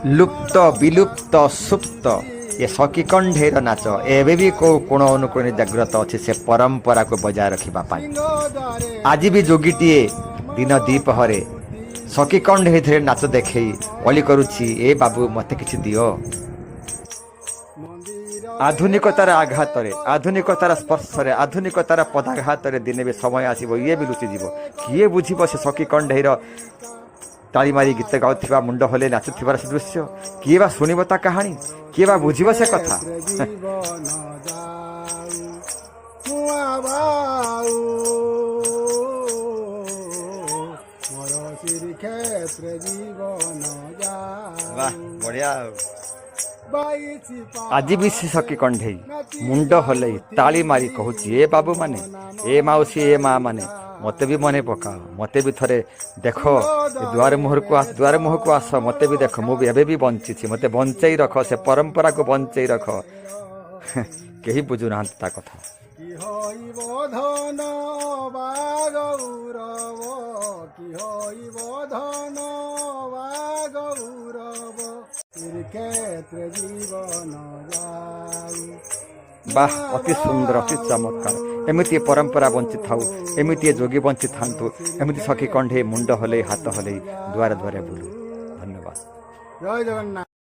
लुप्त विलुप्त सुप्त ये सखी कंढेर नाच एवं भी को कोण अनुकोण जागृत अच्छे से परंपरा को बजाय रखापी आज भी जोगीटीए दिन दीपहरे सखी कंढे नाच देखे अली करुछि ए बाबू मते किछि दियो। आधुनिकतार आघात आधुनिकतार स्पर्श आधुनिकतार पदाघात दिने भी समय आसो ये भी लुचिज किए बुझीब से सखी कंढेर ताली मारी गीत गाउथिबा मुंड हले नाचुथिबार से दृश्य किए बा सुनिब ता कहानी किए बा बुझीब से कथा। वाह बढ़िया। आज भी से सखी कंढे मुंड हले ताली मारी कहूची ए बाबू माने ए माउसी ए माँ माने मते भी मने पकाओ मते भी थरे देखो द्वार मुहर को आस मते भी देख मु भी भी बंची मते बंचाई रख से परंपरा को बंचाई रख कहीं बुझु ना ता कथा। वाह अति सुंदर अति चमत्कार एमती परंपरा बंची थाऊ एमती जोगी बंची थांतु एमती सखी कंढे मुंड हले हाथ हले द्वारे द्वारे बुलू। धन्यवाद। जय जगन्नाथ।